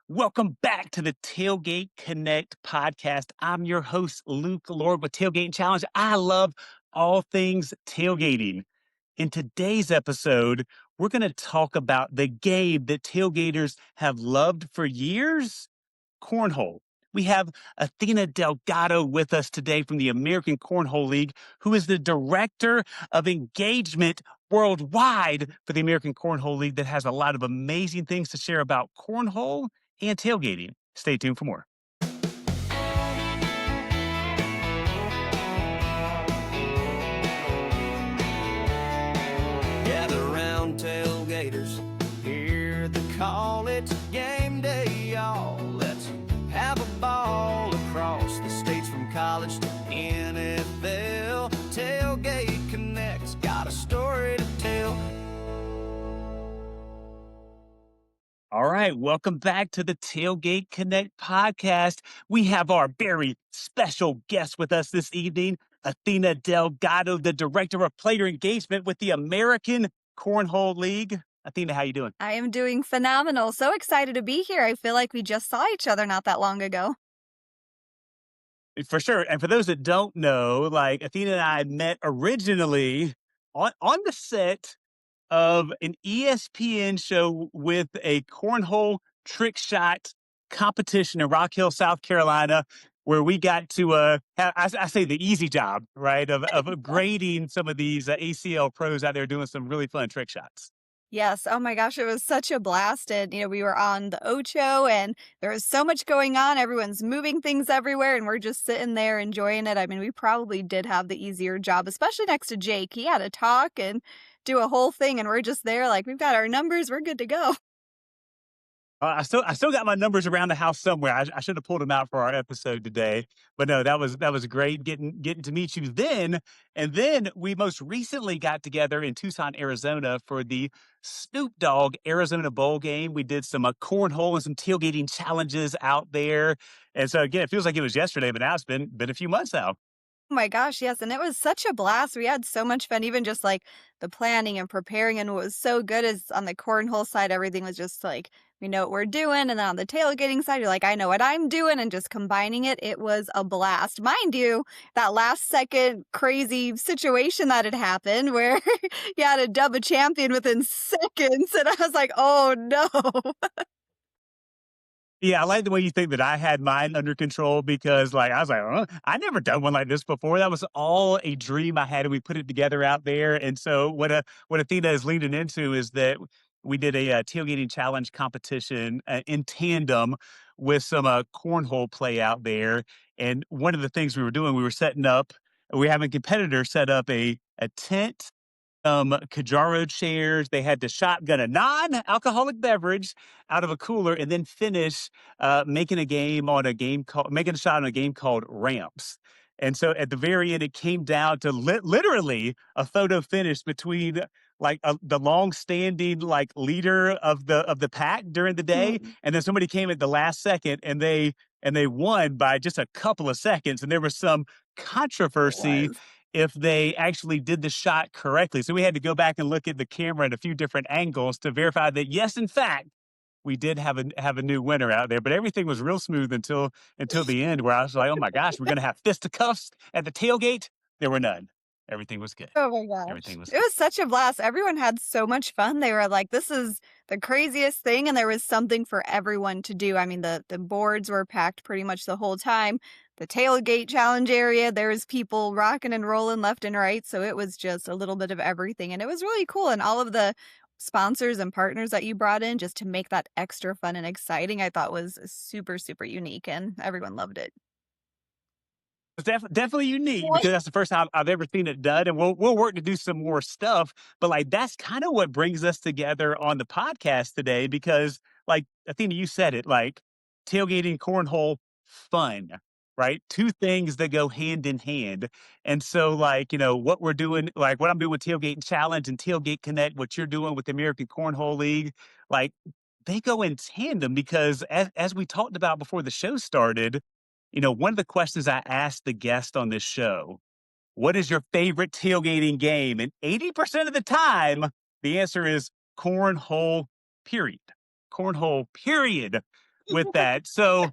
Welcome back to the Tailgate Connect podcast. I'm your host, Luke Lorick with Tailgating Challenge. I love all things tailgating. In today's episode, we're going to talk about the game that tailgaters have loved for years, cornhole. We have Athena Delgado with us today from the American Cornhole League, who is the director of engagement worldwide for the American Cornhole League, that has a lot of amazing things to share about cornhole and tailgating. Stay tuned for more. Gather round tailgaters, hear the call, it's game day, y'all. Let's have a ball across the states from college to NFL. Tailgate Connect's got a story to tell. All right, welcome back to the Tailgate Connect podcast. We have our very special guest with us this evening, Athena Delgado, the Director of Player Engagement with the American Cornhole League. Athena, how you doing? I am doing phenomenal. So excited to be here. I feel like we just saw each other not that long ago. For sure. And for those that don't know, like Athena and I met originally on the set of an ESPN show with a cornhole trick shot competition in Rock Hill, South Carolina, where we got to I say the easy job, right, of grading some of these ACL pros out there doing some really fun trick shots. Yes. Oh my gosh, it was such a blast. And, we were on the Ocho and there was so much going on. Everyone's moving things everywhere and we're just sitting there enjoying it. I mean, we probably did have the easier job, especially next to Jake. He had to talk and do a whole thing and we're just there like, we've got our numbers. We're good to go. I still got my numbers around the house somewhere. I should have pulled them out for our episode today, but no, that was great getting to meet you then. And then we most recently got together in Tucson, Arizona for the Snoop Dogg Arizona Bowl game. We did some cornhole and some tailgating challenges out there. And so again, it feels like it was yesterday, but now it's been a few months now. Oh my gosh, yes. And it was such a blast. We had so much fun, even just like the planning and preparing. And what was so good is on the cornhole side, everything was just like, we know what we're doing. And then on the tailgating side, you're like, I know what I'm doing. And just combining it, it was a blast. Mind you, that last second crazy situation that had happened where you had to dub a champion within seconds. And I was like, oh no. Yeah, I like the way you think that I had mine under control, because I was like, I never done one like this before. That was all a dream I had, and we put it together out there. And so what Athena is leaning into is that we did a tailgating challenge competition in tandem with some cornhole play out there. And one of the things we were doing, we were having competitors set up a tent, Kajaro chairs. They had to shotgun a non-alcoholic beverage out of a cooler and then finish making a shot on a game called Ramps. And so at the very end, it came down to literally a photo finish between the long-standing leader of the pack during the day, and then somebody came at the last second and they won by just a couple of seconds. And there was some controversy if they actually did the shot correctly. So we had to go back and look at the camera at a few different angles to verify that, yes, in fact, we did have a new winner out there. But everything was real smooth until the end, where I was like, oh my gosh, we're going to have fisticuffs at the tailgate. There were none. Everything was good. Oh my gosh. Everything was It good. was such a blast. Everyone had so much fun. They were like, this is the craziest thing. And there was something for everyone to do. I mean, the boards were packed pretty much the whole time. The tailgate challenge area, there was people rocking and rolling left and right. So it was just a little bit of everything. And it was really cool. And all of the sponsors and partners that you brought in just to make that extra fun and exciting, I thought was super, super unique. And everyone loved it. It's definitely unique, because that's the first time I've ever seen it done, and we'll work to do some more stuff. But that's kind of what brings us together on the podcast today, because Athena, you said it, tailgating, cornhole, fun, right? Two things that go hand in hand. And so what we're doing, what I'm doing with Tailgating Challenge and Tailgate Connect, what you're doing with the American Cornhole League, they go in tandem, because as we talked about before the show started, one of the questions I asked the guest on this show, what is your favorite tailgating game? And 80% of the time, the answer is cornhole, period. Cornhole, period. with that. So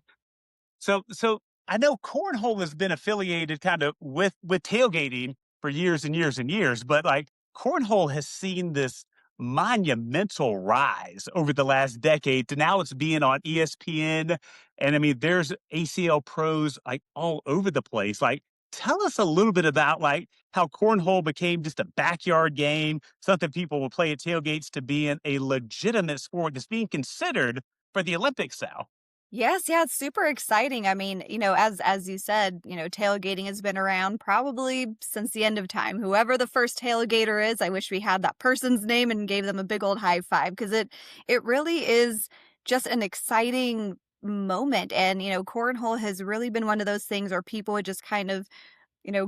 I know cornhole has been affiliated kind of with tailgating for years and years and years, but like cornhole has seen this monumental rise over the last decade to now it's being on ESPN. And I mean, there's ACL pros like all over the place. Like, tell us a little bit about like how cornhole became just a backyard game, something people will play at tailgates to being a legitimate sport that's being considered for the Olympics now. Yes, yeah, it's super exciting. I mean, as you said, tailgating has been around probably since the end of time. Whoever the first tailgater is, I wish we had that person's name and gave them a big old high five because it really is just an exciting moment. And, cornhole has really been one of those things where people would just kind of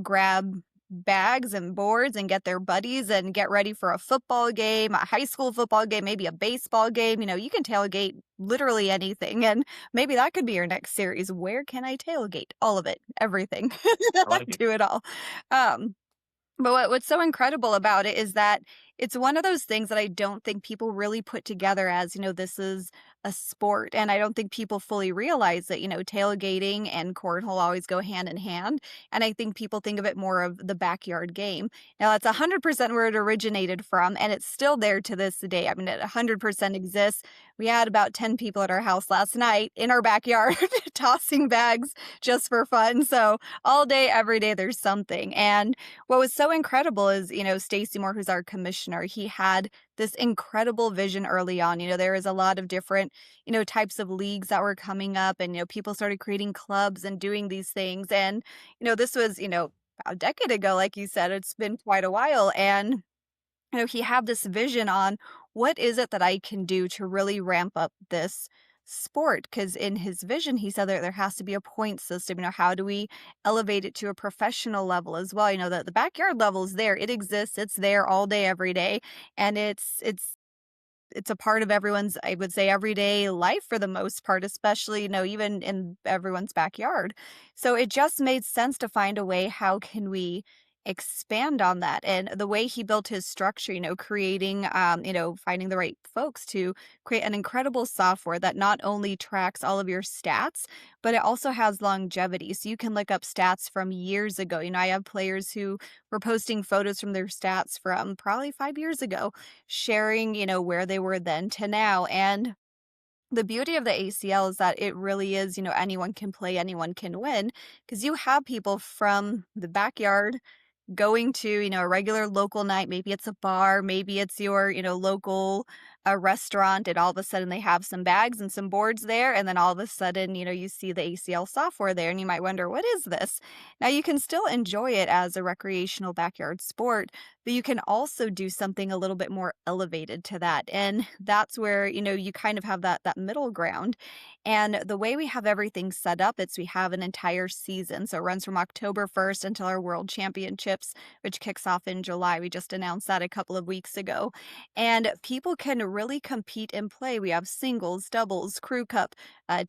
grab bags and boards and get their buddies and get ready for a football game, a high school football game, maybe a baseball game. You can tailgate literally anything. And maybe that could be your next series. Where can I tailgate? All of it, everything. I like it. Do it all. Um, but what's so incredible about it is that it's one of those things that I don't think people really put together as, this is a sport. And I don't think people fully realize that, tailgating and cornhole always go hand in hand. And I think people think of it more of the backyard game. Now, that's 100% where it originated from, and it's still there to this day. I mean, it 100% exists. We had about 10 people at our house last night in our backyard tossing bags just for fun. So all day, every day, there's something. And what was so incredible is, Stacy Moore, who's our commissioner, he had this incredible vision early on. There was a lot of different, types of leagues that were coming up and, people started creating clubs and doing these things. And, this was, a decade ago, like you said, it's been quite a while. And he had this vision on what is it that I can do to really ramp up this sport? Because in his vision, he said that there has to be a point system. How do we elevate it to a professional level as well? The backyard level is there. It exists. It's there all day, every day. And it's a part of everyone's, I would say, everyday life for the most part, especially, even in everyone's backyard. So it just made sense to find a way, how can we expand on that? And the way he built his structure, creating, finding the right folks to create an incredible software that not only tracks all of your stats, but it also has longevity. So you can look up stats from years ago. I have players who were posting photos from their stats from probably 5 years ago, sharing, where they were then to now. And the beauty of the ACL is that it really is, anyone can play, anyone can win, because you have people from the backyard going to, a regular local night. Maybe it's a bar, maybe it's your, local restaurant, and all of a sudden they have some bags and some boards there. And then all of a sudden, you see the ACL software there and you might wonder, what is this? Now you can still enjoy it as a recreational backyard sport, but you can also do something a little bit more elevated to that. And that's where, you kind of have that middle ground. And the way we have everything set up, we have an entire season. So it runs from October 1st until our World Championships, which kicks off in July. We just announced that a couple of weeks ago. And people can really compete and play. We have singles, doubles, crew cup,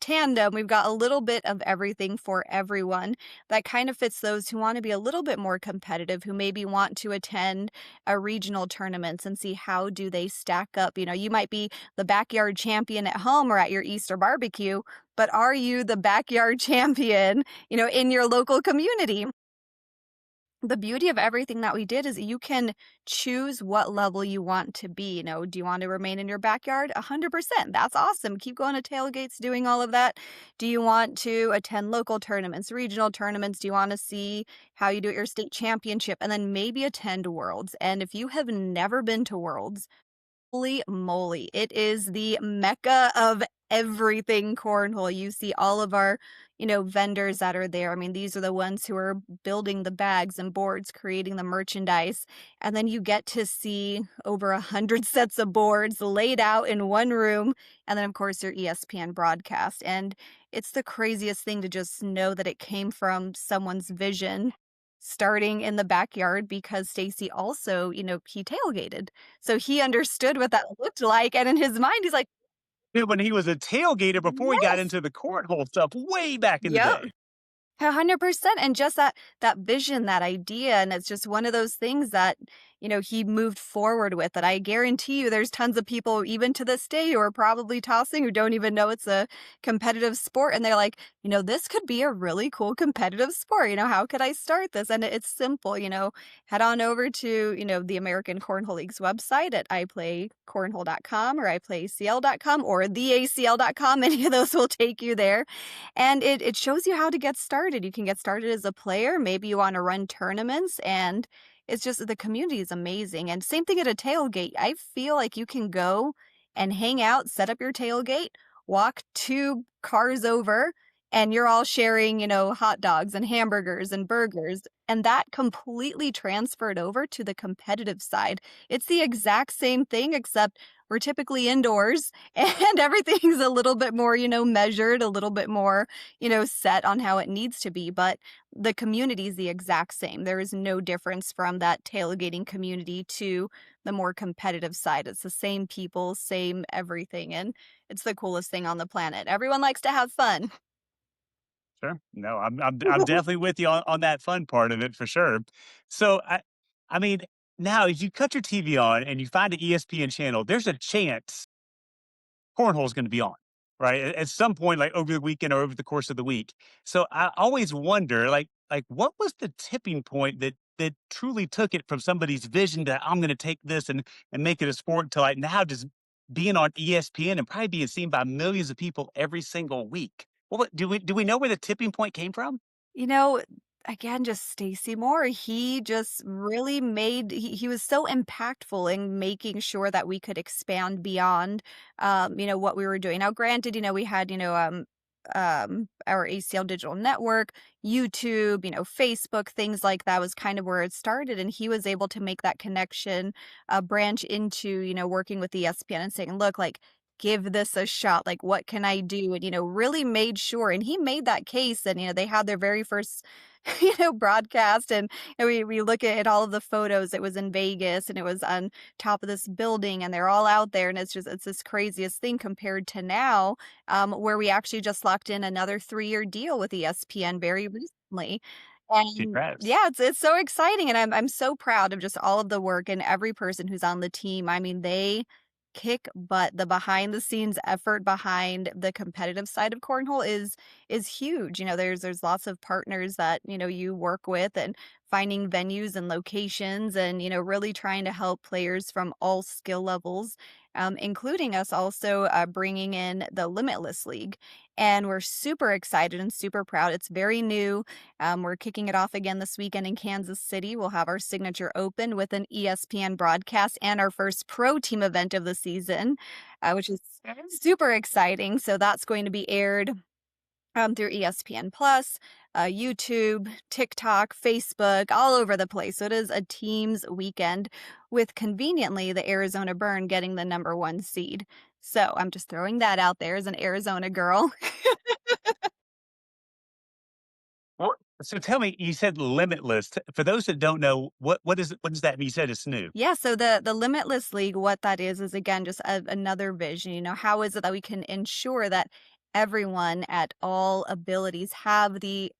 tandem. We've got a little bit of everything for everyone that kind of fits those who want to be a little bit more competitive, who maybe want to attend a regional tournaments and see how do they stack up. You might be the backyard champion at home or at your Easter barbecue, but are you the backyard champion, in your local community? The beauty of everything that we did is you can choose what level you want to be. Do you want to remain in your backyard? 100%. That's awesome. Keep going to tailgates, doing all of that. Do you want to attend local tournaments, regional tournaments? Do you want to see how you do at your state championship? And then maybe attend Worlds. And if you have never been to Worlds, holy moly, it is the mecca of everything cornhole. You see all of our, vendors that are there. I mean, these are the ones who are building the bags and boards, creating the merchandise. And then you get to see over 100 sets of boards laid out in one room. And then, of course, your ESPN broadcast. And it's the craziest thing to just know that it came from someone's vision starting in the backyard, because Stacy also, he tailgated. So he understood what that looked like. And in his mind, he's like, When he was a tailgater before he got yes, into the cornhole stuff way back in the yep. day. 100%. And just that vision, that idea. And it's just one of those things that, he moved forward with it. I guarantee you there's tons of people even to this day who are probably tossing who don't even know it's a competitive sport, and they're like, this could be a really cool competitive sport. How could I start this? And it's simple, head on over to, the American Cornhole League's website at iplaycornhole.com or iplayacl.com or theacl.com. Any of those will take you there. And it shows you how to get started. You can get started as a player. Maybe you want to run tournaments, and it's just the community is amazing. And same thing at a tailgate. I feel like you can go and hang out, set up your tailgate, walk 2 cars over, and you're all sharing, hot dogs and hamburgers and burgers. And that completely transferred over to the competitive side. It's the exact same thing, except we're typically indoors and everything's a little bit more, measured, a little bit more, set on how it needs to be. But the community is the exact same. There is no difference from that tailgating community to the more competitive side. It's the same people, same everything. And it's the coolest thing on the planet. Everyone likes to have fun. Sure. No, I'm definitely with you on that fun part of it for sure. So I mean, now if you cut your TV on and you find an ESPN channel, there's a chance cornhole is going to be on, right? At some point, like over the weekend or over the course of the week. So I always wonder, like what was the tipping point that truly took it from somebody's vision that I'm going to take this and make it a sport to like now just being on ESPN and probably being seen by millions of people every single week. What do we know where the tipping point came from? You know, again, just Stacey Moore. He just really he was so impactful in making sure that we could expand beyond, what we were doing. Now, granted, we had, our ACL digital network, YouTube, Facebook, things like that was kind of where it started. And he was able to make that connection, branch into, working with ESPN and saying, look, like, give this a shot. Like, what can I do? And, really made sure. And he made that case. And, they had their very first, broadcast. And we look at all of the photos. It was in Vegas and it was on top of this building and they're all out there. And it's this craziest thing compared to now, where we actually just locked in another 3-year deal with ESPN very recently. And Congrats. yeah, it's so exciting. And I'm so proud of just all of the work and every person who's on the team. I mean, they kick butt. The behind the scenes effort behind the competitive side of cornhole is huge. There's lots of partners that, you work with and finding venues and locations and, really trying to help players from all skill levels, including us also bringing in the Limitless League. And we're super excited and super proud. It's very new. We're kicking it off again this weekend in Kansas City. We'll have our signature open with an ESPN broadcast and our first pro team event of the season, which is super exciting. So that's going to be aired through ESPN Plus, YouTube, TikTok, Facebook, all over the place. So it is a team's weekend with conveniently the Arizona Burn getting the #1 seed. So I'm just throwing that out there as an Arizona girl. So tell me, you said limitless. For those that don't know, what does that mean? You said it's new. Yeah, so the Limitless League, what that is again just another vision. How is it that we can ensure that everyone at all abilities have the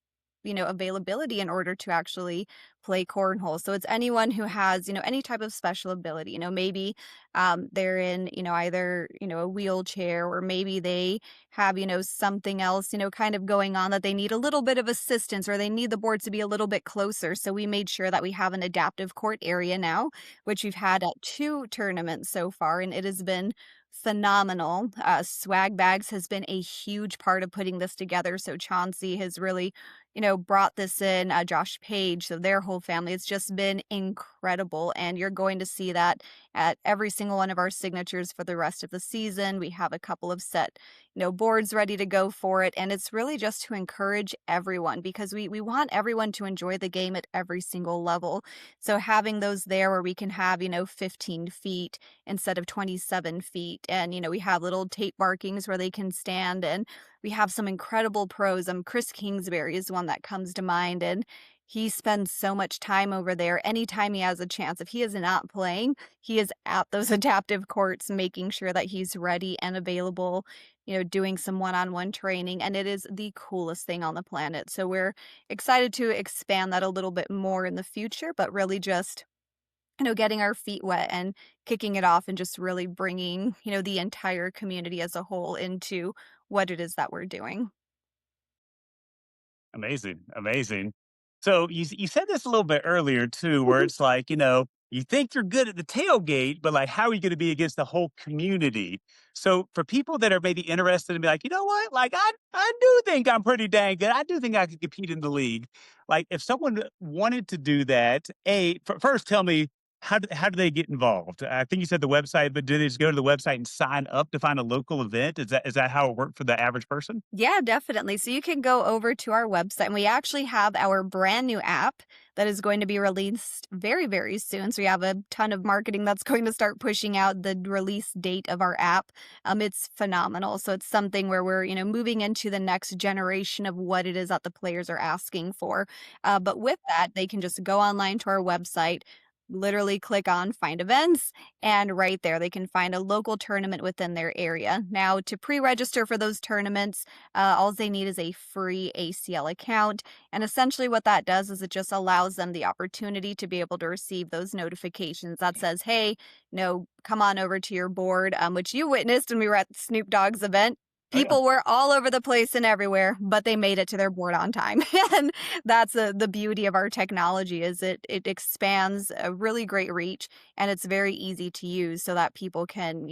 availability in order to actually play cornhole. So it's anyone who has, any type of special ability. Maybe they're in, either, a wheelchair or maybe they have, something else, kind of going on that they need a little bit of assistance or they need the board to be a little bit closer. So we made sure that we have an adaptive court area now, which we've had at 2 tournaments so far, and it has been phenomenal. Swag Bags has been a huge part of putting this together. So Chauncey has really brought this in, Josh Page, so their whole family. It's just been incredible. And you're going to see that at every single one of our signatures for the rest of the season. We have a couple of set, boards ready to go for it. And it's really just to encourage everyone because we want everyone to enjoy the game at every single level. So having those there where we can have, 15 feet instead of 27 feet. And, we have little tape markings where they can stand and we have some incredible pros. Chris Kingsbury is one that comes to mind, and he spends so much time over there. Anytime he has a chance, if he is not playing, he is at those adaptive courts, making sure that he's ready and available, doing some one-on-one training, and it is the coolest thing on the planet. So we're excited to expand that a little bit more in the future, but really just getting our feet wet and kicking it off and just really bringing, the entire community as a whole into what it is that we're doing. Amazing, amazing. So you said this a little bit earlier too, where it's like, you think you're good at the tailgate, but like, how are you going to be against the whole community? So for people that are maybe interested and be like, you know what, like I do think I'm pretty dang good. I do think I could compete in the league. Like if someone wanted to do that, first tell me how do they get involved? I think you said the website, but do they just go to the website and sign up to find a local event? Is that how it worked for the average person? Yeah, definitely. So you can go over to our website, and we actually have our brand new app that is going to be released very, very soon. So we have a ton of marketing that's going to start pushing out the release date of our app. It's phenomenal. So it's something where we're, moving into the next generation of what it is that the players are asking for. But with that, they can just go online to our website, literally click on find events, and right there they can find a local tournament within their area. Now, to pre-register for those tournaments, all they need is a free ACL account. And essentially, what that does is it just allows them the opportunity to be able to receive those notifications that says, hey, come on over to your board, which you witnessed when we were at Snoop Dogg's event. Oh yeah. People were all over the place and everywhere, but they made it to their board on time. And that's the beauty of our technology is it expands a really great reach, and it's very easy to use so that people can,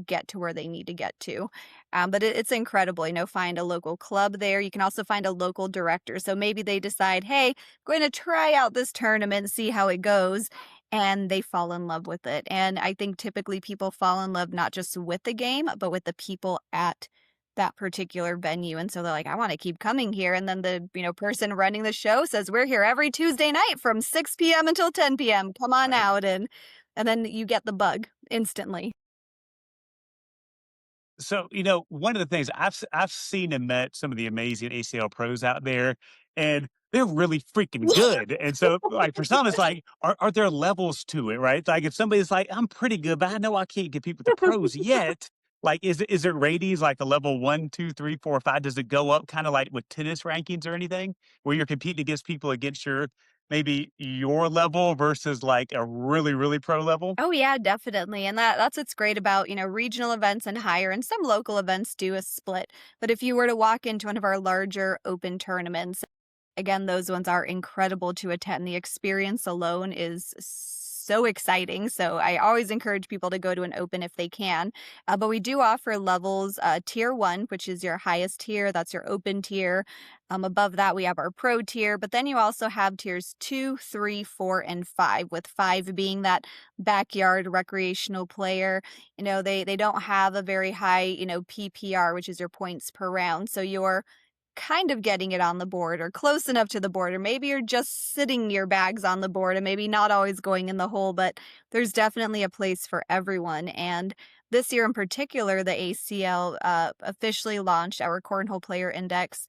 get to where they need to get to. But it's incredible, find a local club there. You can also find a local director. So maybe they decide, hey, I'm going to try out this tournament, see how it goes. And they fall in love with it. And I think typically people fall in love not just with the game, but with the people at that particular venue. And so they're like, I want to keep coming here. And then the, person running the show says, we're here every Tuesday night from 6 p.m. until 10 p.m. Come on Right. out. And then you get the bug instantly. So, one of the things I've seen and met some of the amazing ACL pros out there, and they're really freaking good. And so, like for some, it's like, are there levels to it, right? Like if somebody's like, I'm pretty good, but I know I can't compete with the pros yet. Like, is it ratings like a level one, two, three, four, five? Does it go up kind of like with tennis rankings or anything, where you're competing against people against maybe your level versus like a really, really pro level? Oh yeah, definitely. And that's what's great about, regional events and higher, and some local events do a split. But if you were to walk into one of our larger open tournaments, again, those ones are incredible to attend. The experience alone is so exciting. So I always encourage people to go to an open if they can. But we do offer levels, tier one, which is your highest tier. That's your open tier. Above that, we have our pro tier. But then you also have tiers two, three, four, and five, with five being that backyard recreational player. They don't have a very high, PPR, which is your points per round. So you're kind of getting it on the board or close enough to the board, or maybe you're just sitting your bags on the board and maybe not always going in the hole, but there's definitely a place for everyone. And this year in particular, the ACL officially launched our Cornhole Player Index.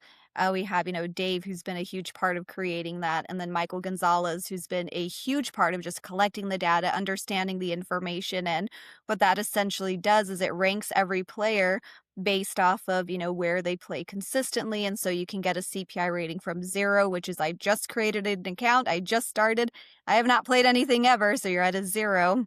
We have, Dave, who's been a huge part of creating that, and then Michael Gonzalez, who's been a huge part of just collecting the data, understanding the information. And what that essentially does is it ranks every player based off of, where they play consistently. And so you can get a CPI rating from 0, which is I just created an account, I just started, I have not played anything ever, so you're at a 0.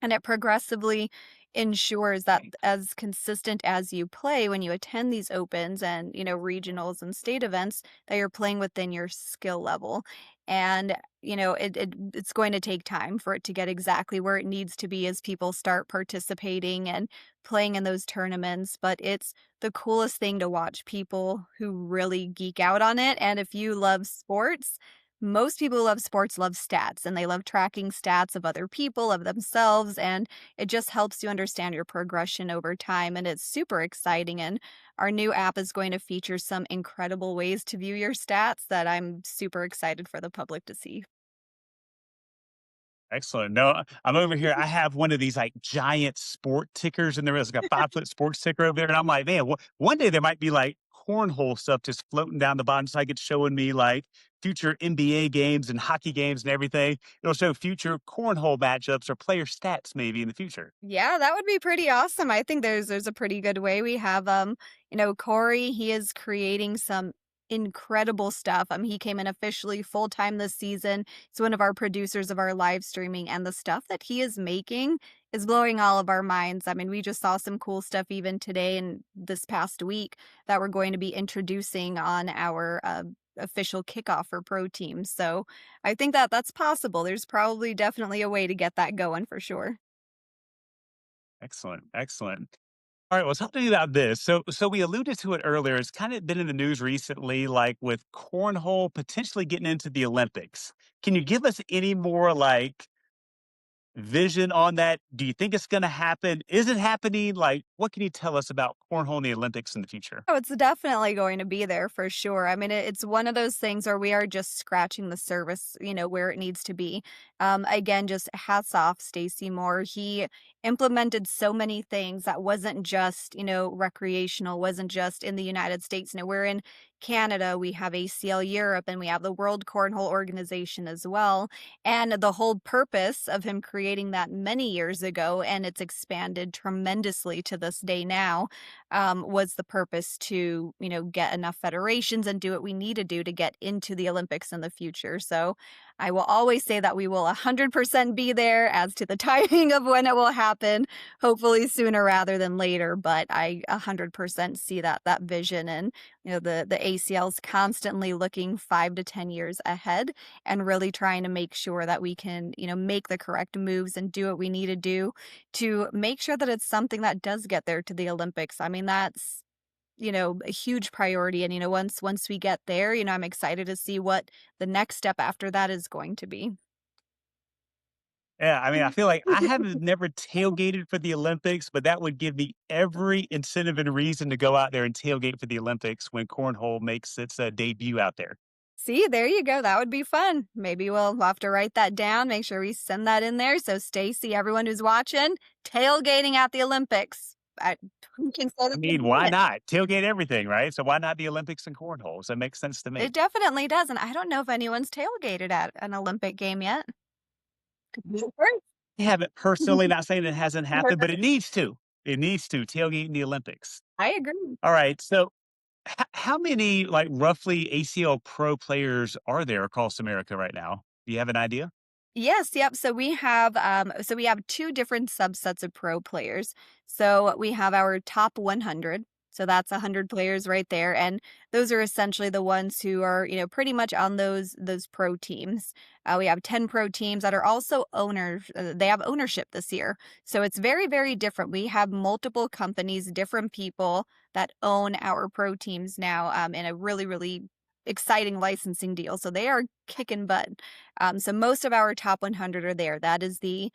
And it progressively ensures that as consistent as you play when you attend these opens and, regionals and state events, that you're playing within your skill level. And, it's going to take time for it to get exactly where it needs to be as people start participating and playing in those tournaments. But it's the coolest thing to watch people who really geek out on it. And if you love sports, most people who love sports love stats, and they love tracking stats of other people, of themselves, and it just helps you understand your progression over time, and it's super exciting. And our new app is going to feature some incredible ways to view your stats that I'm super excited for the public to see. Excellent. No, I'm over here. I have one of these like giant sport tickers, and there is like a 5 foot sports ticker over there. And I'm like, man, one day there might be like cornhole stuff just floating down the bottom. So like it's showing me like future NBA games and hockey games and everything. It'll show future cornhole matchups or player stats maybe in the future. Yeah, that would be pretty awesome. I think there's a pretty good way. We have Corey, he is creating some incredible stuff. He came in officially full time this season. He's one of our producers of our live streaming, and the stuff that he is making is blowing all of our minds. I mean, we just saw some cool stuff even today and this past week that we're going to be introducing on our official kickoff for pro teams. So I think that that's possible. There's probably definitely a way to get that going for sure. Excellent, excellent. All right, well, talk to me about this. So we alluded to it earlier. It's kind of been in the news recently, like with cornhole potentially getting into the Olympics. Can you give us any more like vision on that? Do you think it's going to happen? Is it happening? Like, what can you tell us about cornhole in the Olympics in the future? Oh, it's definitely going to be there for sure. I mean, it's one of those things where we are just scratching the surface, where it needs to be. Again, just hats off, Stacey Moore. He implemented so many things that wasn't just, recreational, wasn't just in the United States. We're in Canada, we have ACL Europe, and we have the World Cornhole Organization as well. And the whole purpose of him creating that many years ago, and it's expanded tremendously to this day now, was the purpose to, get enough federations and do what we need to do to get into the Olympics in the future. So I will always say that we will 100% be there. As to the timing of when it will happen, hopefully sooner rather than later. But I 100% see that vision, and the ACL's constantly looking 5 to 10 years ahead and really trying to make sure that we can make the correct moves and do what we need to make sure that it's something that does get there to the Olympics. I mean, that's, a huge priority. And, once we get there, I'm excited to see what the next step after that is going to be. Yeah, I mean, I feel like I haven't never tailgated for the Olympics, but that would give me every incentive and reason to go out there and tailgate for the Olympics when cornhole makes its debut out there. See, there you go. That would be fun. Maybe we'll have to write that down, make sure we send that in there. So, Stacy, everyone who's watching, tailgating at the Olympics. We can say I that mean, we why did it. not? Tailgate everything, right? So why not the Olympics and cornhole? So it makes sense to It me. definitely does. And I don't know if anyone's tailgated at an Olympic game yet. Could be a first. I haven't personally, not saying it hasn't happened, but it needs to. It needs to tailgate in the Olympics. I agree. All right. So how many like roughly ACL pro players are there across America right now? Do you have an idea? Yes, yep. So we have two different subsets of pro players. So we have our top 100. So that's 100 players right there, and those are essentially the ones who are, pretty much on those pro teams. We have 10 pro teams that are also owners. They have ownership this year, so it's very, very different. We have multiple companies, different people that own our pro teams now, in a really, really exciting licensing deal. So they are kicking butt. So most of our top 100 are there. That is the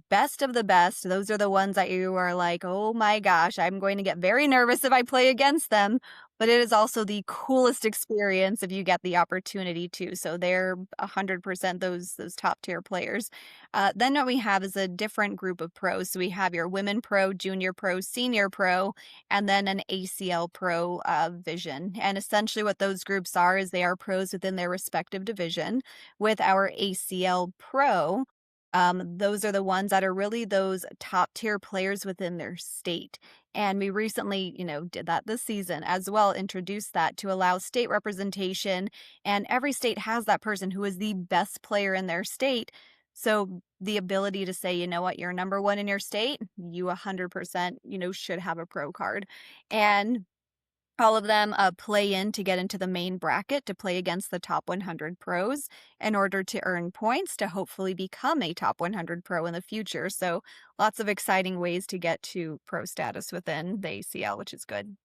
best of the best. Those are the ones that you are like, "Oh my gosh, I'm going to get very nervous if I play against them." But it is also the coolest experience if you get the opportunity to. So they're 100% those top tier players. Then what we have is a different group of pros. So we have your women pro, junior pro, senior pro, and then an ACL pro vision. And essentially what those groups are is they are pros within their respective division. With our ACL pro, those are the ones that are really those top tier players within their state. And we recently, did that this season as well, introduced that to allow state representation. And every state has that person who is the best player in their state. So the ability to say, you know what, you're number one in your state, you 100%, should have a pro card. And all of them play in to get into the main bracket to play against the top 100 pros in order to earn points to hopefully become a top 100 pro in the future. So lots of exciting ways to get to pro status within the ACL, which is good.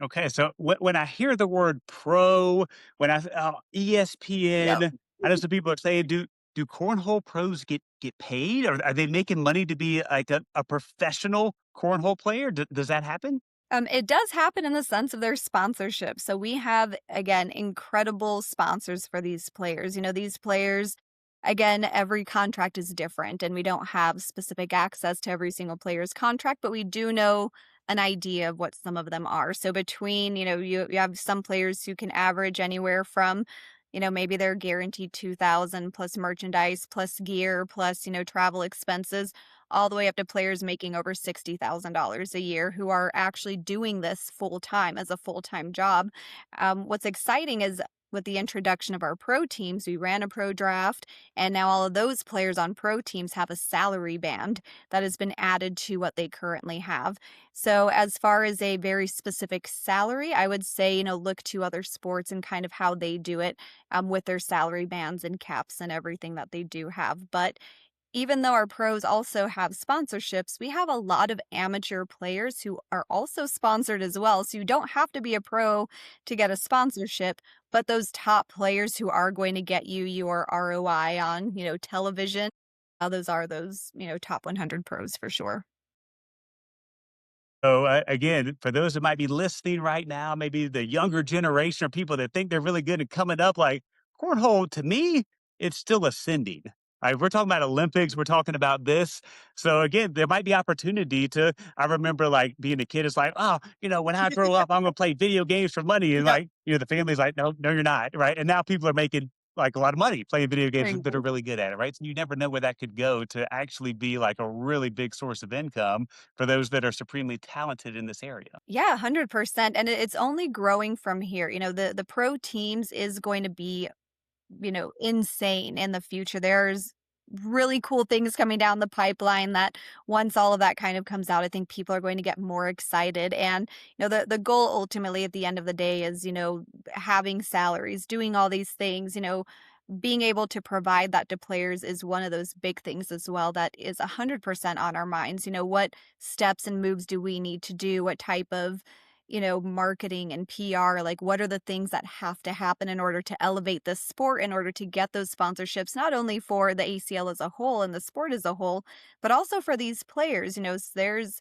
Okay, so when I hear the word pro, when Yep. ESPN, I know some people are saying, do cornhole pros get paid, or are they making money to be like a professional cornhole player? Does that happen? It does happen in the sense of their sponsorship. So we have, again, incredible sponsors for these players. These players, again, every contract is different, and we don't have specific access to every single player's contract, but we do know an idea of what some of them are. So between, you have some players who can average anywhere from, maybe they're guaranteed 2,000 plus merchandise, plus gear, plus, travel expenses, all the way up to players making over $60,000 a year who are actually doing this full time as a full time job. What's exciting is with the introduction of our pro teams, we ran a pro draft, and now all of those players on pro teams have a salary band that has been added to what they currently have. So, as far as a very specific salary, I would say, look to other sports and kind of how they do it with their salary bands and caps and everything that they do have. But even though our pros also have sponsorships, we have a lot of amateur players who are also sponsored as well. So you don't have to be a pro to get a sponsorship, but those top players who are going to get you your ROI on, television, those are those, top 100 pros for sure. So, again, for those that might be listening right now, maybe the younger generation or people that think they're really good at coming up, like cornhole, to me, it's still ascending. We're talking about Olympics, we're talking about this. So again, there might be opportunity to. I remember like being a kid, it's like, oh, when I grow up, I'm gonna play video games for money. And Yep. like, the family's like, no, no, you're not, right? And now people are making like a lot of money playing video games that are Mhm. really good at it, right? So you never know where that could go to actually be like a really big source of income for those that are supremely talented in this area. Yeah, 100%. And it's only growing from here. The pro teams is going to be insane in the future. There's really cool things coming down the pipeline that once all of that kind of comes out, I think people are going to get more excited. And, the goal ultimately at the end of the day is, having salaries, doing all these things, being able to provide that to players is one of those big things as well that is 100% on our minds. What steps and moves do we need to do? What type of, marketing and PR, like what are the things that have to happen in order to elevate this sport, in order to get those sponsorships, not only for the ACL as a whole and the sport as a whole, but also for these players. There's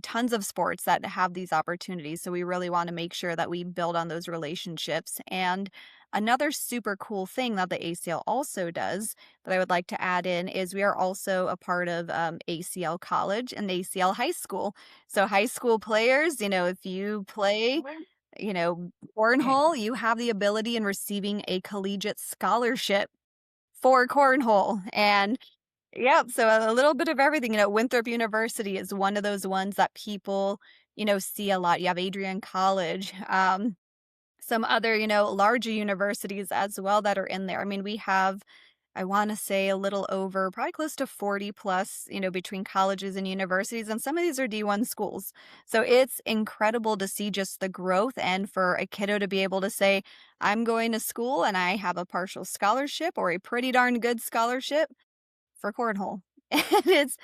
tons of sports that have these opportunities. So we really want to make sure that we build on those relationships. And another super cool thing that the ACL also does that I would like to add in is we are also a part of ACL College and ACL High School. So high school players, if you play, you know, cornhole, you have the ability in receiving a collegiate scholarship for cornhole. And yep, so a little bit of everything. Winthrop University is one of those ones that people, see a lot. You have Adrian College, some other, larger universities as well that are in there. I mean, we have, I want to say a little over, probably close to 40 plus, between colleges and universities, and some of these are D1 schools. So it's incredible to see just the growth and for a kiddo to be able to say, I'm going to school and I have a partial scholarship or a pretty darn good scholarship for cornhole. And it's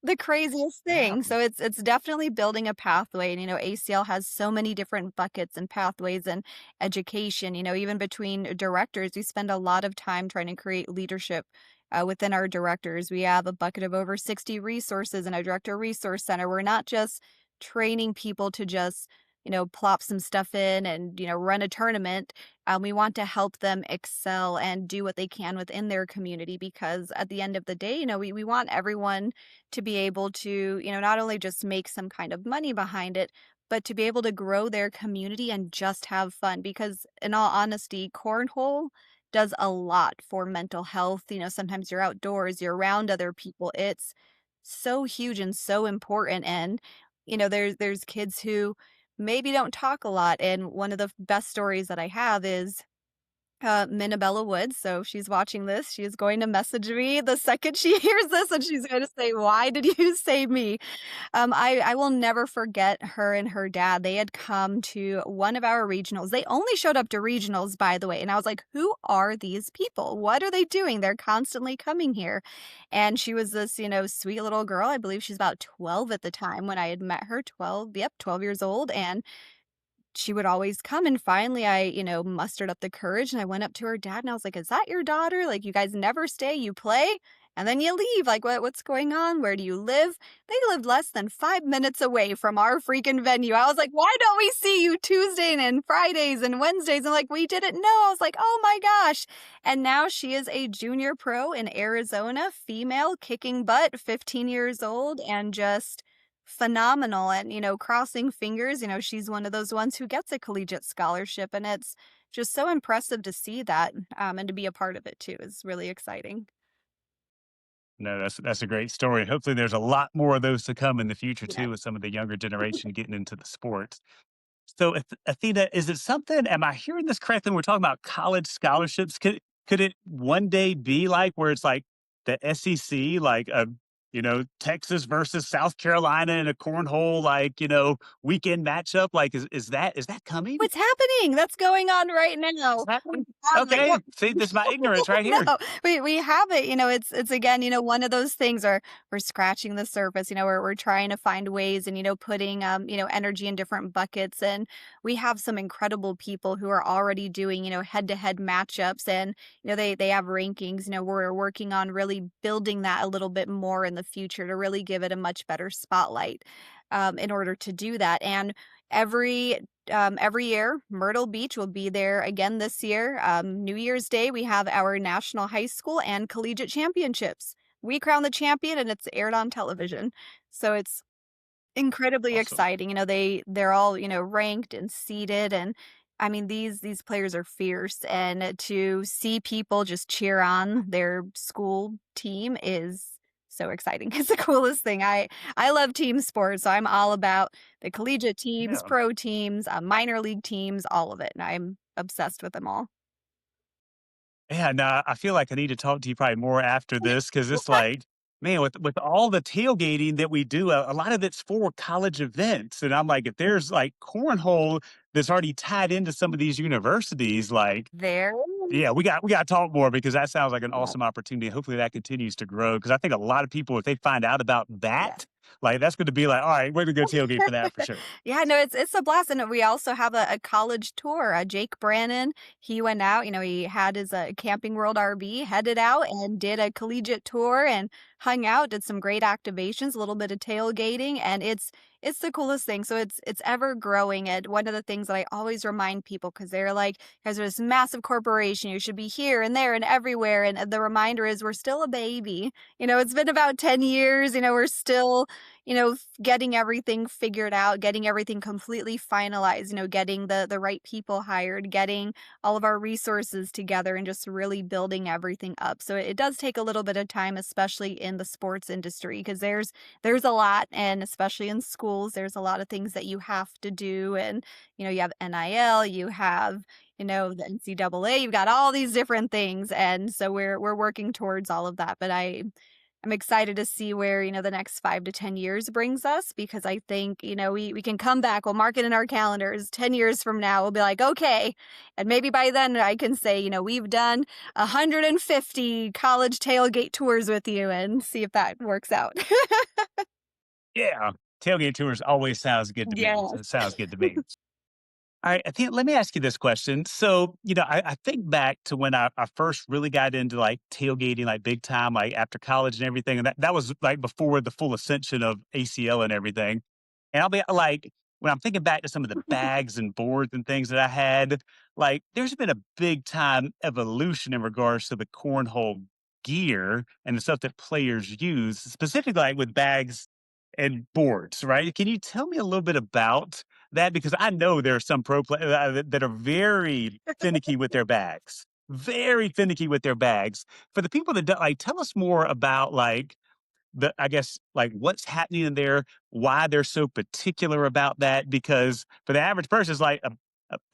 the craziest Yeah. thing. So it's definitely building a pathway. And ACL has so many different buckets and pathways and education. Even between directors, we spend a lot of time trying to create leadership within our directors. We have a bucket of over 60 resources in our director resource center. We're not just training people to just plop some stuff in and run a tournament. We want to help them excel and do what they can within their community, because at the end of the day, we want everyone to be able to, not only just make some kind of money behind it, but to be able to grow their community and just have fun. Because in all honesty, cornhole does a lot for mental health. Sometimes you're outdoors, you're around other people. It's so huge and so important. And, there's kids who maybe don't talk a lot. And one of the best stories that I have is Minabella Woods. So if she's watching this, she is going to message me the second she hears this, and she's going to say, "Why did you save me?" I will never forget her and her dad. They had come to one of our regionals. They only showed up to regionals, by the way. And I was like, who are these people? What are they doing? They're constantly coming here. And she was this, sweet little girl. I believe she's about 12 at the time when I had met her. 12, yep, 12 years old. And she would always come, and finally I, mustered up the courage and I went up to her dad and I was like, "Is that your daughter? Like, you guys never stay, you play and then you leave. Like, what's going on? Where do you live?" They lived less than 5 minutes away from our freaking venue. I was like, "Why don't we see you Tuesday and Fridays and Wednesdays?" And like, "We didn't know." I was like, "Oh my gosh." And now she is a junior pro in Arizona, female, kicking butt, 15 years old, and just phenomenal. And crossing fingers, she's one of those ones who gets a collegiate scholarship, and it's just so impressive to see that, and to be a part of it too is really exciting. No, that's a great story. Hopefully, there's a lot more of those to come in the future Yeah. too, with some of the younger generation getting into the sports. So, Athena, is it something? Am I hearing this correctly? When we're talking about college scholarships. Could it one day be like where it's like the SEC, like a Texas versus South Carolina in a cornhole, like weekend matchup? Like, is that coming? What's happening? That's going on right Is now. that We have it, okay? yep. See, this is my ignorance right here. No, we have it, it's again, one of those things where we're scratching the surface, we're trying to find ways and, putting, energy in different buckets, and we have some incredible people who are already doing, head-to-head matchups, and, they have rankings, we're working on really building that a little bit more in the future to really give it a much better spotlight, in order to do that, and every year, Myrtle Beach will be there again this year. New Year's Day, we have our national high school and collegiate championships. We crown the champion, and it's aired on television. So it's incredibly Awesome. exciting. They're all, ranked and seated, and I mean these players are fierce, and to see people just cheer on their school team is so exciting. It's the coolest thing. I love team sports, so I'm all about the collegiate teams, Yeah. pro teams, minor league teams, all of it, and I'm obsessed with them all. Yeah, no, I feel like I need to talk to you probably more after this because it's like, man, with all the tailgating that we do, a lot of it's for college events, and I'm like, if there's like cornhole that's already tied into some of these universities, like, There, yeah, we got to talk more because that sounds like an yeah, awesome opportunity. Hopefully, that continues to grow because I think a lot of people, if they find out about yeah. that, like, that's going to be like, all right, we're gonna go tailgate for that for sure. Yeah, no, it's a blast, and we also have a college tour. Jake Brannon, he went out, he had his Camping World RV, headed out and did a collegiate tour and hung out, did some great activations, a little bit of tailgating, and it's the coolest thing. So it's ever growing. And one of the things that I always remind people because they're like, "Guys, we're this massive corporation. You should be here and there and everywhere." And the reminder is, we're still a baby. It's been about 10 years. We're still getting everything figured out, getting everything completely finalized, getting the right people hired, getting all of our resources together and just really building everything up. So it does take a little bit of time, especially in the sports industry, because there's a lot, and especially in schools, there's a lot of things that you have to do. And, you have NIL, you have, the NCAA, you've got all these different things. And so we're working towards all of that. But I'm excited to see where, the next 5 to 10 years brings us because I think, we can come back. We'll mark it in our calendars. 10 years from now, we'll be like, okay. And maybe by then I can say, we've done 150 college tailgate tours with you and see if that works out. Yeah, tailgate tours always sounds good to me. Yes. It sounds good to me. All right, I think let me ask you this question. So, I think back to when I first really got into like tailgating, like big time, like after college and everything. And that was like before the full ascension of ACL and everything. And I'll be like, when I'm thinking back to some of the bags and boards and things that I had, like there's been a big time evolution in regards to the cornhole gear and the stuff that players use, specifically like with bags and boards, right? Can you tell me a little bit about that? Because I know there are some pro players that are very finicky with their bags, very finicky with their bags. For the people that don't, like, tell us more about like I guess, like, what's happening in there, why they're so particular about that, because for the average person, it's like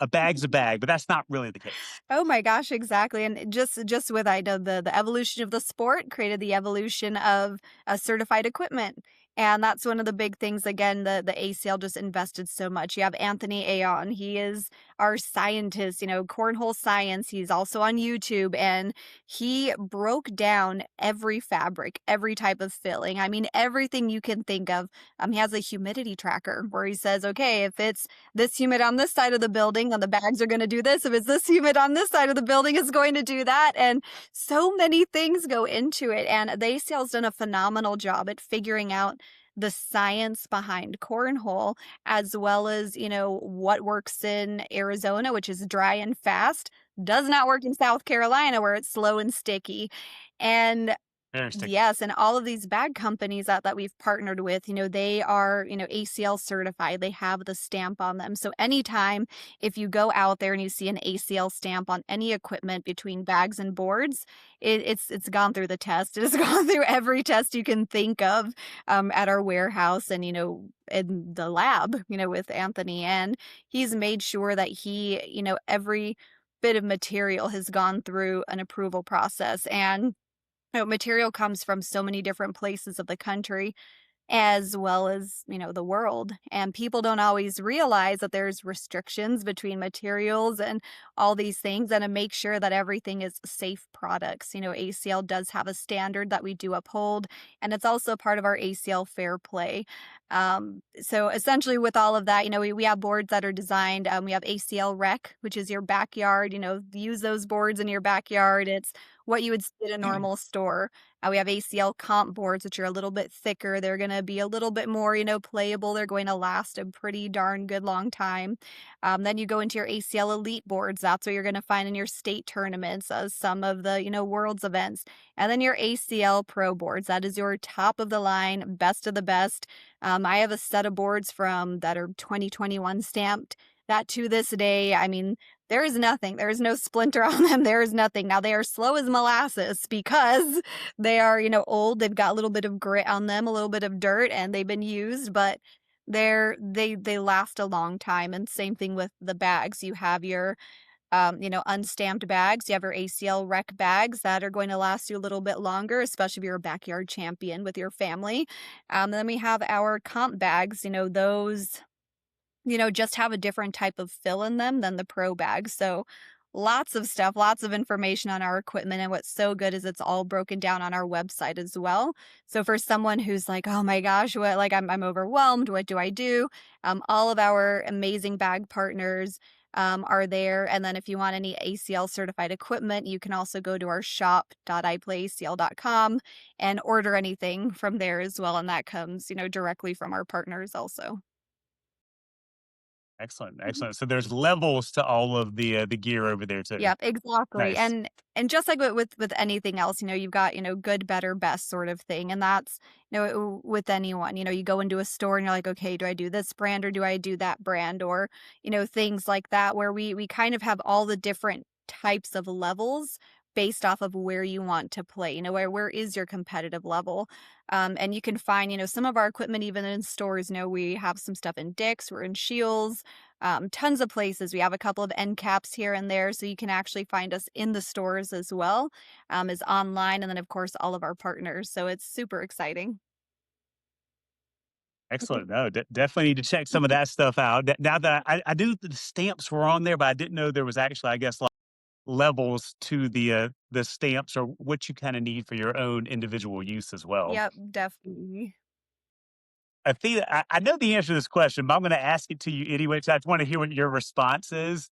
a bag's a bag, but that's not really the case. Oh my gosh, exactly. And just with I know the evolution of the sport created the evolution of certified equipment. And that's one of the big things. Again, the ACL just invested so much. You have Anthony Aon. He is our scientist, cornhole science. He's also on YouTube, and he broke down every fabric, every type of filling. I mean, everything you can think of. He has a humidity tracker where he says, okay, if it's this humid on this side of the building, then the bags are going to do this. If it's this humid on this side of the building, it's going to do that. And so many things go into it. And the ACL's done a phenomenal job at figuring out the science behind cornhole, as well as, what works in Arizona, which is dry and fast, does not work in South Carolina where it's slow and sticky. And Very sticky. Yes, and all of these bag companies that we've partnered with, they are, ACL certified. They have the stamp on them. So anytime if you go out there and you see an ACL stamp on any equipment between bags and boards, it's gone through the test. It has gone through every test you can think of at our warehouse and in the lab, with Anthony. And he's made sure that every bit of material has gone through an approval process. And material comes from so many different places of the country as well as, the world. And people don't always realize that there's restrictions between materials and all these things, and to make sure that everything is safe products. ACL does have a standard that we do uphold, and it's also part of our ACL fair play. So essentially, with all of that, we have boards that are designed. We have ACL rec, which is your backyard. Use those boards in your backyard. It's what you would see at a normal store. We have ACL comp boards, which are a little bit thicker. They're going to be a little bit more, playable. They're going to last a pretty darn good long time. Then you go into your ACL elite boards. That's what you're going to find in your state tournaments, some of the, world's events. And then your ACL pro boards. That is your top of the line, best of the best. I have a set of boards from that are 2021 stamped that to this day, I mean, there is nothing. There is no splinter on them. There is nothing. Now they are slow as molasses because they are, old. They've got a little bit of grit on them, a little bit of dirt, and they've been used, but they last a long time. And same thing with the bags. You have your unstamped bags. You have your ACL rec bags that are going to last you a little bit longer, especially if you're a backyard champion with your family. Then we have our comp bags. Those just have a different type of fill in them than the pro bags. So lots of stuff, lots of information on our equipment. And what's so good is it's all broken down on our website as well. So for someone who's like, oh my gosh, what, like I'm overwhelmed, what do I do? All of our amazing bag partners are there. And then if you want any ACL certified equipment, you can also go to our shop.iplayacl.com and order anything from there as well. And that comes, directly from our partners also. Excellent, excellent. So there's levels to all of the gear over there too. Yep, exactly, Nice. and just like with anything else, you've got, good, better, best sort of thing, and that's, with anyone, you go into a store and you're like, "Okay, do I do this brand or do I do that brand?" Or, things like that where we kind of have all the different types of levels based off of where you want to play, where is your competitive level? And you can find, some of our equipment even in stores. We have some stuff in Dick's, we're in Shields, tons of places. We have a couple of end caps here and there, so you can actually find us in the stores as well as online, and then of course all of our partners. So it's super exciting. Excellent. No, definitely need to check some of that stuff out. Now that I knew the stamps were on there, but I didn't know there was actually, I guess, like levels to the stamps or what you kind of need for your own individual use as well. Yep, definitely. Athena, I know the answer to this question, but I'm going to ask it to you anyway. So I just want to hear what your response is.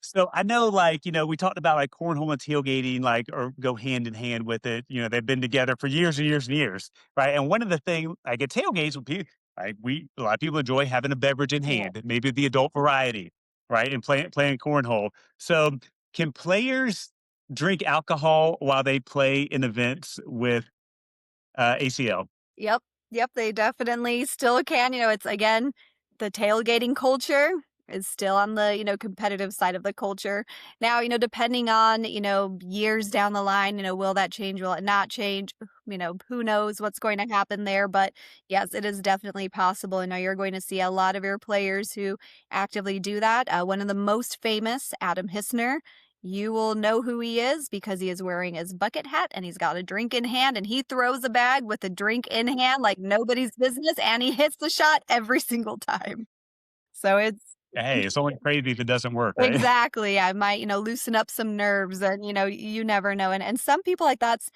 So I know, like, we talked about like cornhole and tailgating, like, or go hand in hand with it. They've been together for years and years and years, right? And one of the things, like at tailgates, like a lot of people enjoy having a beverage in Yeah. hand, maybe the adult variety, right? And playing cornhole. So can players drink alcohol while they play in events with ACL? Yep. Yep, they definitely still can. It's again, the tailgating culture is still on the, competitive side of the culture. Now, depending on, years down the line, will that change? Will it not change? Who knows what's going to happen there. But yes, it is definitely possible. I know you're going to see a lot of your players who actively do that. One of the most famous, Adam Hissner, you will know who he is because he is wearing his bucket hat and he's got a drink in hand and he throws a bag with a drink in hand like nobody's business and he hits the shot every single time. So it's Hey, it's only crazy if it doesn't work, right? exactly. I might, loosen up some nerves and, you never know. And some people like that's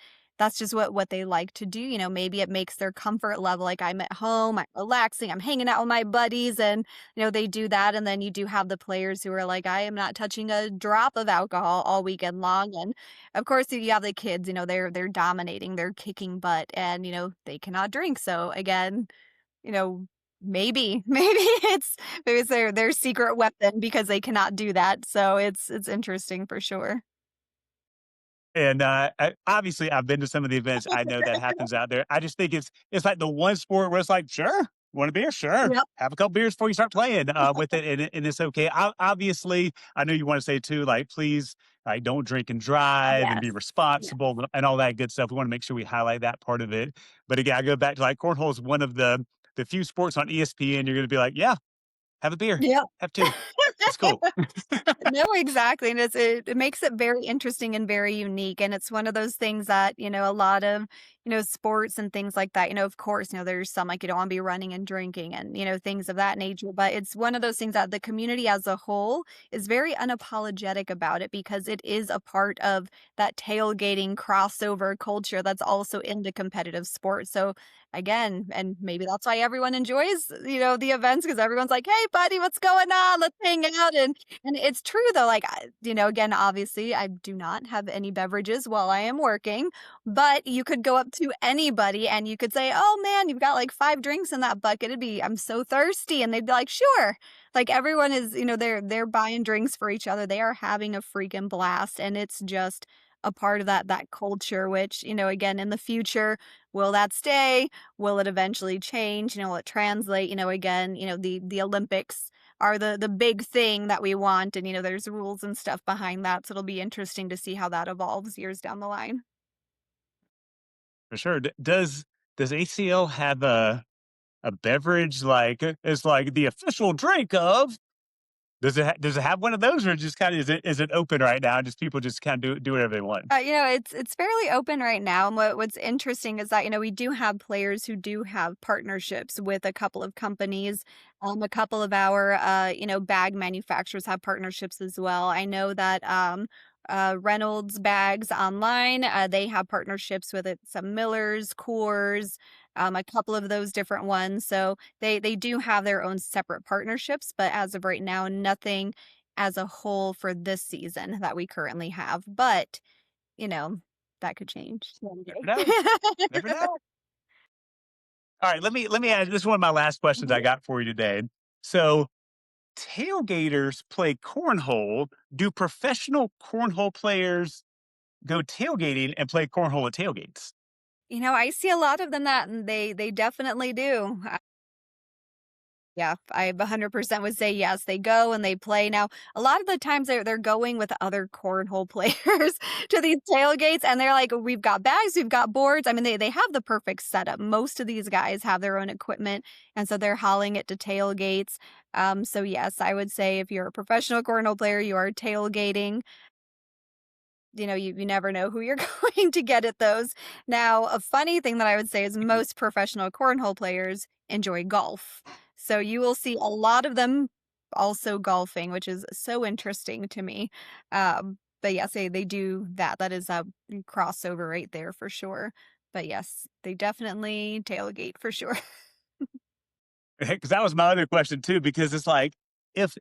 just what they like to do. Maybe it makes their comfort level. Like I'm at home, I'm relaxing, I'm hanging out with my buddies and, they do that. And then you do have the players who are like, I am not touching a drop of alcohol all weekend long. And of course you have the kids, they're dominating, they're kicking butt and, they cannot drink. So again, you know, maybe it's their secret weapon because they cannot do that. So it's interesting for sure. And obviously, I've been to some of the events. I know that happens out there. I just think it's like the one sport where it's like, sure, want a beer, sure, Yep. have a couple beers before you start playing with it, and it's okay. Obviously, I know you want to say too, like, please, like, don't drink and drive, and be Yes. Yeah. responsible, and all that good stuff. We want to make sure we highlight that part of it. But again, I go back to like cornhole is one of the few sports on ESPN you're going to be like, yeah, have a beer, Yep. have two, it's cool. No, exactly, and it makes it very interesting and very unique, and it's one of those things that, a lot of, sports and things like that, of course, there's some, like, you don't wanna be running and drinking and, things of that nature, but it's one of those things that the community as a whole is very unapologetic about it because it is a part of that tailgating crossover culture that's also into competitive sports, so, again, and maybe that's why everyone enjoys, the events because everyone's like, "Hey, buddy, what's going on? Let's hang out," and it's true though, like, again, obviously, I do not have any beverages while I am working, but you could go up to anybody and you could say, "Oh, man, you've got like 5 drinks in that bucket. It'd be I'm so thirsty." And they'd be like, "Sure." Like everyone is, they're buying drinks for each other. They are having a freaking blast, and it's just a part of that culture, which, again, in the future, will that stay? Will it eventually change? Will it translate? Again, the Olympics are the big thing that we want, and, there's rules and stuff behind that, so it'll be interesting to see how that evolves years down the line. For sure. Does ACL have a beverage like it's like the official drink of? Does it have one of those, or just kind of is it open right now? Just people just kind of do whatever they want. It's fairly open right now, and what's interesting is that, we do have players who do have partnerships with a couple of companies. A couple of our, bag manufacturers have partnerships as well. I know that, Reynolds Bags Online, they have partnerships with it some Millers, Coors, a couple of those different ones, so they do have their own separate partnerships, but as of right now, nothing as a whole for this season that we currently have, but, you know, that could change one Never day. know. Never know. All right, let me ask. This is one of my last questions I Mhm. got for you today. So, tailgaters play cornhole. Do professional cornhole players go tailgating and play cornhole at tailgates? I see a lot of them that and they definitely do. Yeah, I 100% would say yes. They go and they play. Now, a lot of the times they're going with other cornhole players to these tailgates, and they're like, "We've got bags, we've got boards." I mean, they have the perfect setup. Most of these guys have their own equipment, and so they're hauling it to tailgates. So yes, I would say if you're a professional cornhole player, you are tailgating. You never know who you're going to get at those. Now, a funny thing that I would say is most professional cornhole players enjoy golf. So you will see a lot of them also golfing, which is so interesting to me. But yes, they do that. That is a crossover right there for sure. But yes, they definitely tailgate for sure. Because that was my other question too. Because it's like if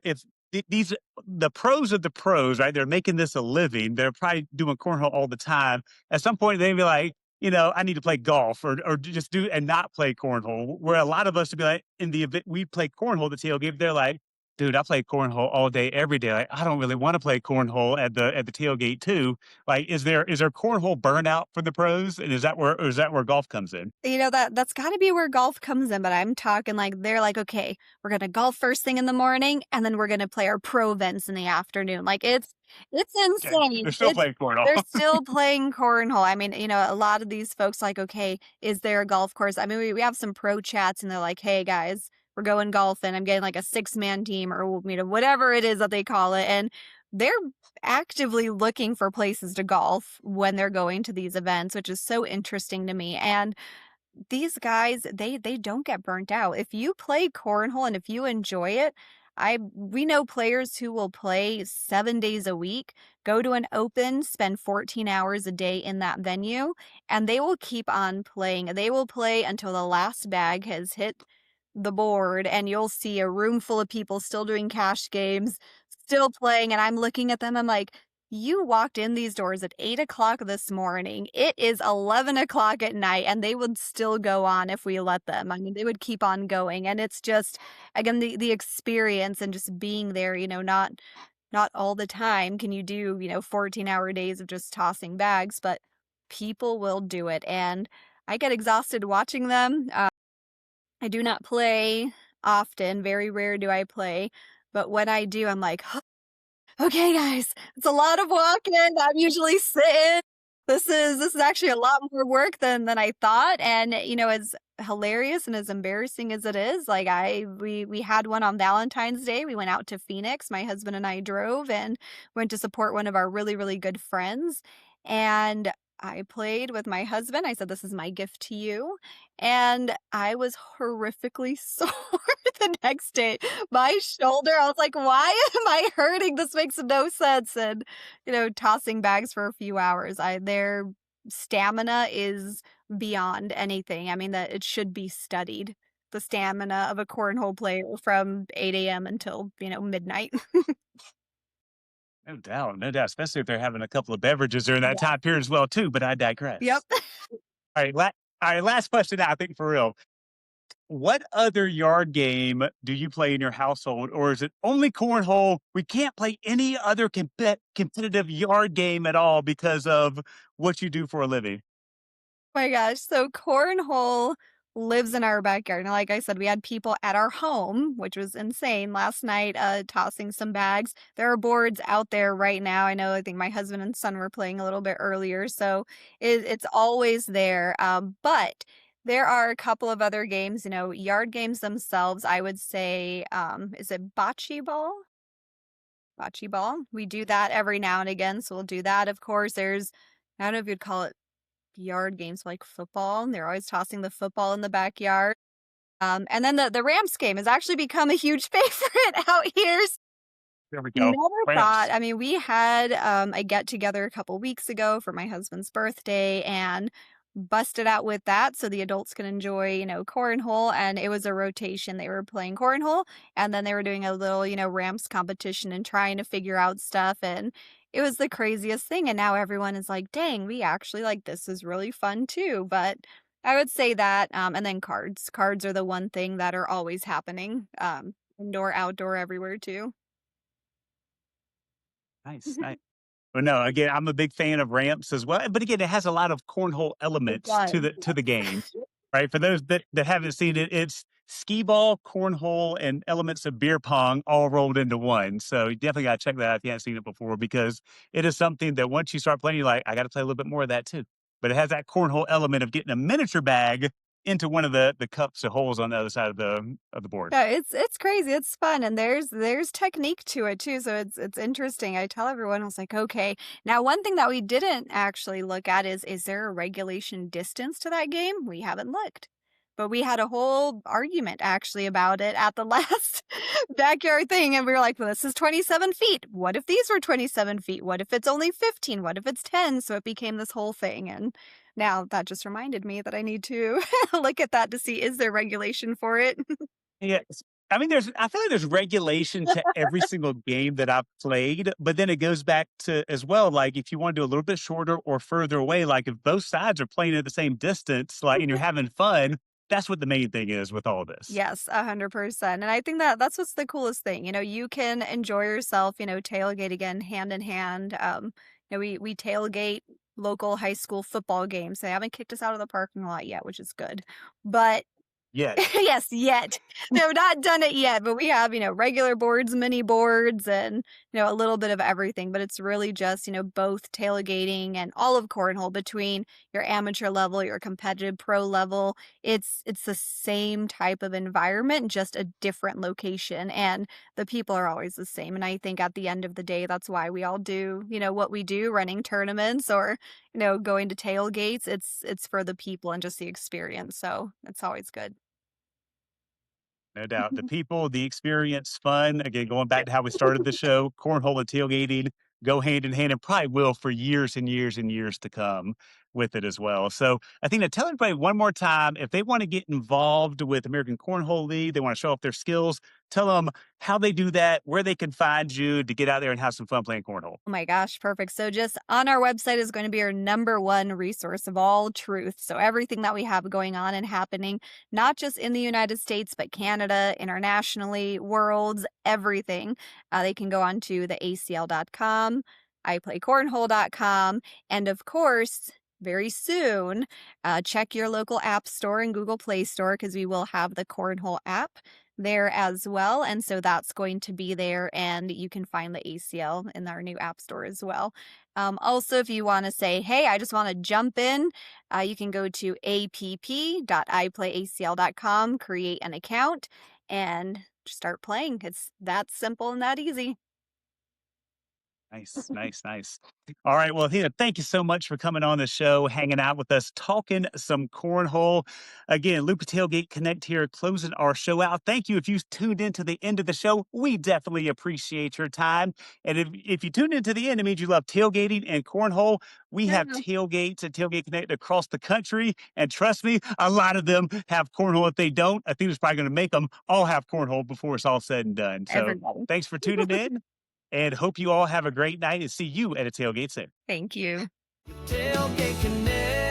these the pros of the pros, right? They're making this a living. They're probably doing cornhole all the time. At some point, they'd be like, I need to play golf or just do and not play cornhole. Where a lot of us would be like, in the event we play cornhole at the tailgate, they're like, dude, I play cornhole all day, every day. Like, I don't really want to play cornhole at the tailgate too. Like, is there cornhole burnout for the pros, and is that where golf comes in? That's gotta be where golf comes in, but I'm talking like they're like, "Okay, we're gonna golf first thing in the morning, and then we're gonna play our pro events in the afternoon." Like, it's Okay, insane. they're still playing They're cornhole. still playing cornhole. I mean, a lot of these folks like, "Okay, is there a golf course?" I mean, we have some pro chats, and they're like, "Hey, guys, we're going golfing. I'm getting, like, a six-man team," or, whatever it is that they call it, and they're actively looking for places to golf when they're going to these events, which is so interesting to me, and these guys, they don't get burnt out. If you play cornhole and if you enjoy it, we know players who will play 7 days a week, go to an open, spend 14 hours a day in that venue, and they will keep on playing. They will play until the last bag has hit the board, and you'll see a room full of people still doing cash games, still playing, and I'm looking at them, I'm like, you walked in these doors at 8 o'clock this morning. It is 11 o'clock at night, and they would still go on if we let them. I mean, they would keep on going. And it's just, again, the experience and just being there, not not all the time can you do, 14-hour days of just tossing bags, but people will do it, and I get exhausted watching them. I do not play often, very rare do I play, but when I do, I'm like, "Okay, guys, it's a lot of walking, I'm usually sitting. This is actually a lot more work than I thought," and, as hilarious and as embarrassing as it is, like, we had one on Valentine's Day, we went out to Phoenix, my husband and I drove and went to support one of our really, really good friends, and I played with my husband, I said, "This is my gift to you," and I was horrifically sore the next day. My shoulder, I was like, "Why am I hurting? This makes no sense." And, tossing bags for a few hours, their stamina is beyond anything. I mean, that it should be studied. The stamina of a cornhole player from 8 AM until, midnight. No doubt, no doubt, especially if they're having a couple of beverages during that Yeah. time period as well too, but I Yep. digress. All right, all right, last question now, I think for real. What other yard game do you play in your household, or is it only cornhole? We can't play any other competitive yard game at all because of what you do for a living. My gosh, so cornhole lives in our backyard. Now, like I said, we had people at our home, which was insane last night, tossing some bags. There are boards out there right now. I think my husband and son were playing a little bit earlier, so it's always there. But there are a couple of other games, yard games themselves. I would say, is it bocce ball? Bocce ball. We do that every now and again, so we'll do that. Of course, I don't know if you'd call it yard games like football. They're always tossing the football in the backyard. And then the Rams game has actually become a huge favorite out here. There we go. Never thought. Ramps. I mean, we had a get together a couple weeks ago for my husband's birthday and busted out with that so the adults can enjoy, cornhole. And it was a rotation. They were playing cornhole and then they were doing a little, ramps competition and trying to figure out stuff. And it was the craziest thing. And now everyone is like, dang, we actually like this is really fun too. But I would say that. And then cards. Cards are the one thing that are always happening. Indoor, outdoor, everywhere too. Nice, nice. But no, again, I'm a big fan of ramps as well. But again, it has a lot of cornhole It elements does. to the game, right? For those that haven't seen it, it's skee ball, cornhole, and elements of beer pong all rolled into one. So you definitely got to check that out if you haven't seen it before, because it is something that once you start playing, you're like, I got to play a little bit more of that too. But it has that cornhole element of getting a miniature bag into one of the cups or holes on the other side of the board. Yeah, it's crazy, it's fun, and there's technique to it too, so it's interesting. I tell everyone, I was like, "Okay." Now, one thing that we didn't actually look at is there a regulation distance to that game? We haven't looked. But we had a whole argument actually about it at the last backyard thing, and we were like, "Well, this is 27 feet. What if these were 27 feet? What if it's only 15? What if it's 10?" So it became this whole thing, and now that just reminded me that I need to look at that to see is there regulation for it. Yes. I mean, I feel like there's regulation to every single game that I've played, but then it goes back to as well, like if you want to do a little bit shorter or further away, like if both sides are playing at the same distance, like and you're having fun, that's what the main thing is with all this. Yes, 100%, and I think that that's what's the coolest thing, you can enjoy yourself, tailgate again hand in hand, we tailgate local high school football games. They haven't kicked us out of the parking lot yet, which is good, but Yet. yes, yet. No, not done it yet, but we have, regular boards, mini boards, and, a little bit of everything. But it's really just, both tailgating and all of cornhole between your amateur level, your competitive pro level. It's the same type of environment, just a different location. And the people are always the same. And I think at the end of the day, that's why we all do, what we do, running tournaments or, going to tailgates. It's for the people and just the experience. So it's always good. No doubt. The people, the experience, fun. Again, going back to how we started the show, cornhole and tailgating go hand in hand and probably will for years and years and years to come. with it as well. So I think to tell everybody one more time, if they want to get involved with American Cornhole League, they want to show off their skills, tell them how they do that, where they can find you to get out there and have some fun playing cornhole. Oh my gosh, perfect. So just on our website is going to be our number one resource of all truth. So everything that we have going on and happening, not just in the United States, but Canada, internationally, worlds, everything. They can go on to the ACL.com, iPlayCornhole.com, and of course, very soon, check your local app store and Google Play Store because we will have the Cornhole app there as well. And so that's going to be there, and you can find the ACL in our new app store as well. Also, if you want to say, hey, I just want to jump in, you can go to app.iplayacl.com, create an account, and start playing. It's that simple and that easy. Nice, nice, nice. All right. Well, Athena, thank you so much for coming on the show, hanging out with us, talking some cornhole. Again, Luke Tailgate Connect here, closing our show out. Thank you. If you tuned in to the end of the show, we definitely appreciate your time. And if you tuned into the end, it means you love tailgating and cornhole. We have Yeah. tailgates at Tailgate Connect across the country. And trust me, a lot of them have cornhole. If they don't, Athena's probably going to make them all have cornhole before it's all said and done. So Everybody. thanks for tuning in. And hope you all have a great night and see you at a tailgate soon. Thank you. Tailgate Connect.